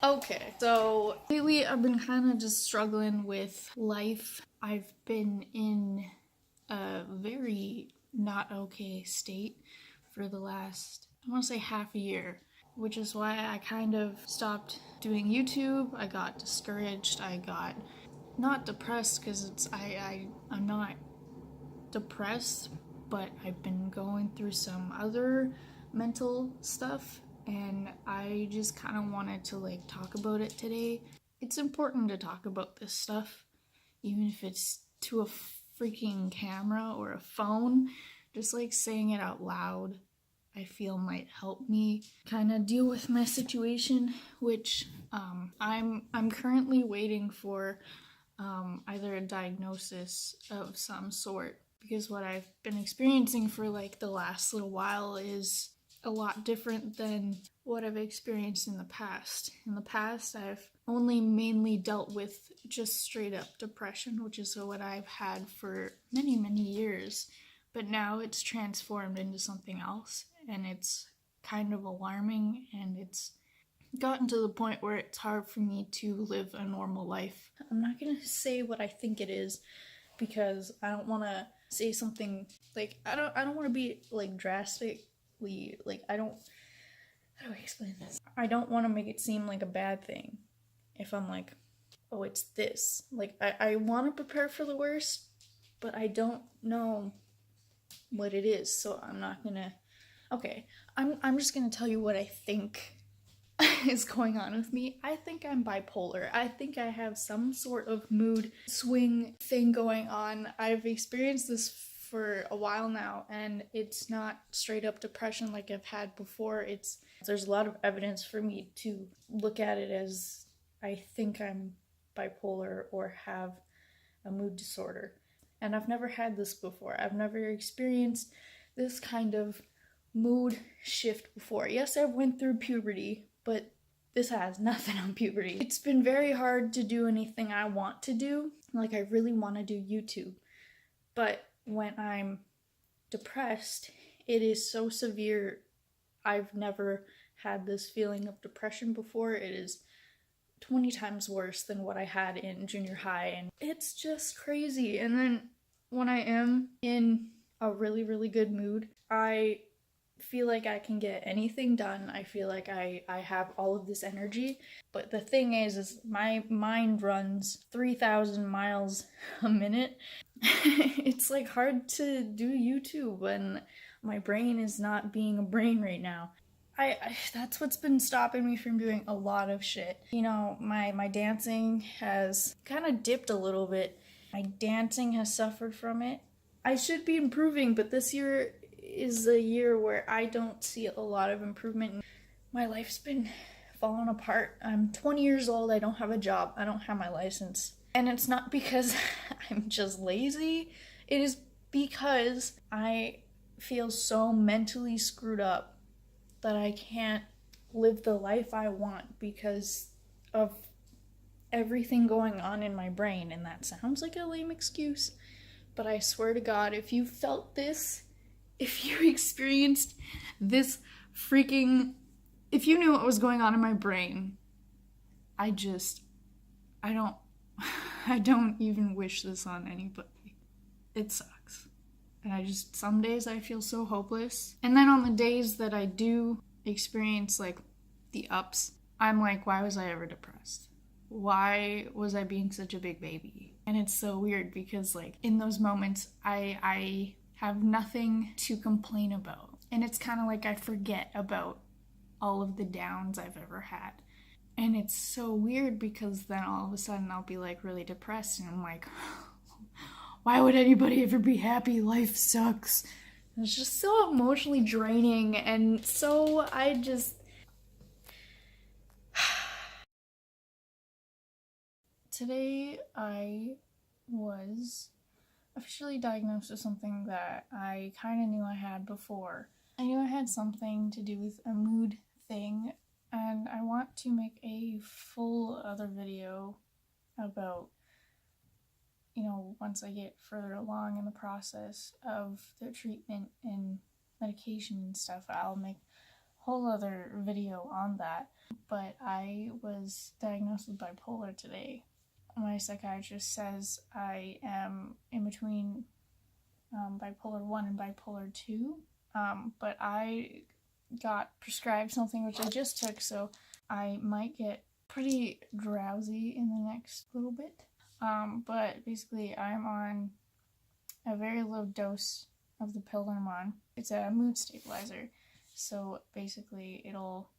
Okay, so lately I've been kind of just struggling with life. I've been in a very not okay state for the last, I want to say half a year, which is why I kind of stopped doing YouTube. I got discouraged. I got not depressed because I'm not depressed, but I've been going through some other mental stuff and I just kind of wanted to talk about it today. It's important to talk about this stuff, even if it's to a freaking camera or a phone. Just saying it out loud, I feel might help me kind of deal with my situation, which I'm currently waiting for either a diagnosis of some sort, because what I've been experiencing for the last little while is a lot different than what I've experienced in the past. In the past, I've only mainly dealt with just straight up depression, which is what I've had for many, many years. But now it's transformed into something else, and it's kind of alarming, and it's gotten to the point where it's hard for me to live a normal life. I'm not gonna say what I think it is because I don't want to say something I don't want to be drastically I don't, how do I explain this? I don't want to make it seem like a bad thing if I'm oh, it's this. I want to prepare for the worst, but I don't know what it is, so I'm not gonna. Okay, I'm just gonna tell you what I think is going on with me. I think I'm bipolar. I think I have some sort of mood swing thing going on. I've experienced this for a while now, and it's not straight up depression like I've had before. There's a lot of evidence for me to look at it as I think I'm bipolar or have a mood disorder. And I've never had this before. I've never experienced this kind of mood shift before. Yes, I went through puberty, but this has nothing on puberty. It's been very hard to do anything I want to do. I really want to do YouTube. But when I'm depressed, it is so severe. I've never had this feeling of depression before. It is 20 times worse than what I had in junior high, and it's just crazy. And then when I am in a really, really good mood, I feel like I can get anything done. I feel like I have all of this energy. But the thing is my mind runs 3,000 miles a minute. It's hard to do YouTube when my brain is not being a brain right now. That's what's been stopping me from doing a lot of shit. My dancing has kind of dipped a little bit. My dancing has suffered from it. I should be improving, but this year is a year where I don't see a lot of improvement. My life's been falling apart. I'm 20 years old. I don't have a job. I don't have my license. And it's not because I'm just lazy. It is because I feel so mentally screwed up that I can't live the life I want because of everything going on in my brain. And that sounds like a lame excuse, but I swear to God, if you felt this, if you experienced this if you knew what was going on in my brain, I don't I don't even wish this on anybody. It sucks. And some days I feel so hopeless. And then on the days that I do experience the ups, I'm why was I ever depressed? Why was I being such a big baby? And it's so weird because in those moments I have nothing to complain about. And it's kind of I forget about all of the downs I've ever had. And it's so weird because then all of a sudden I'll be really depressed and I'm why would anybody ever be happy? Life sucks. It's just so emotionally draining, and so Today I was officially diagnosed with something that I kind of knew I had before. I knew I had something to do with a mood thing, and I want to make a full other video about, once I get further along in the process of the treatment and medication and stuff, I'll make a whole other video on that. But I was diagnosed with bipolar today. My psychiatrist says I am in between bipolar 1 and bipolar 2. But I got prescribed something which I just took, so I might get pretty drowsy in the next little bit. But basically I'm on a very low dose of the pill I'm on. It's a mood stabilizer, so basically it'll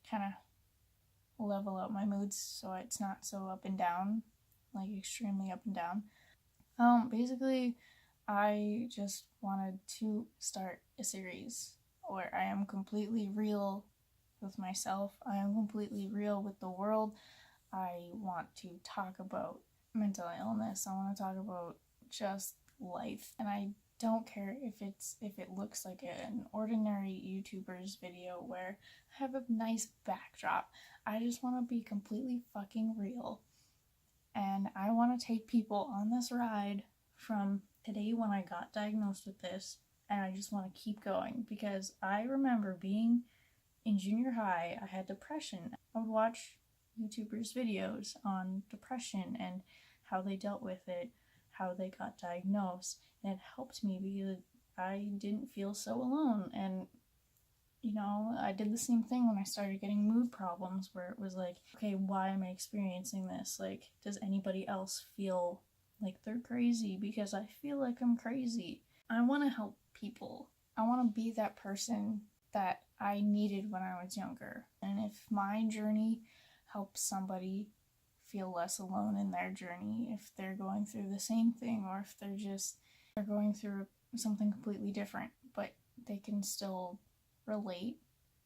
kind of level out my moods so it's not so up and down, like extremely up and down. Basically I just wanted to start a series where I am completely real with myself. I am completely real with the world. I want to talk about mental illness. I want to talk about just life. And I don't care if it looks like an ordinary YouTuber's video where I have a nice backdrop. I just want to be completely fucking real. And I want to take people on this ride from today when I got diagnosed with this, and I just want to keep going because I remember being in junior high, I had depression. I would watch YouTubers' videos on depression and how they dealt with it, how they got diagnosed, and it helped me because I didn't feel so alone. And you know, I did the same thing when I started getting mood problems where it was like, okay, why am I experiencing this? Like, does anybody else feel like they're crazy? Because I feel like I'm crazy. I want to help people. I want to be that person that I needed when I was younger. And if my journey helps somebody feel less alone in their journey, if they're going through the same thing, or if they're going through something completely different, but they can still relate,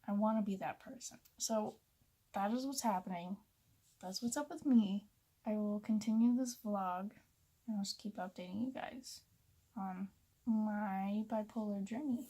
I want to be that person. So that is what's happening. That's what's up with me. I will continue this vlog and I'll just keep updating you guys on my bipolar journey.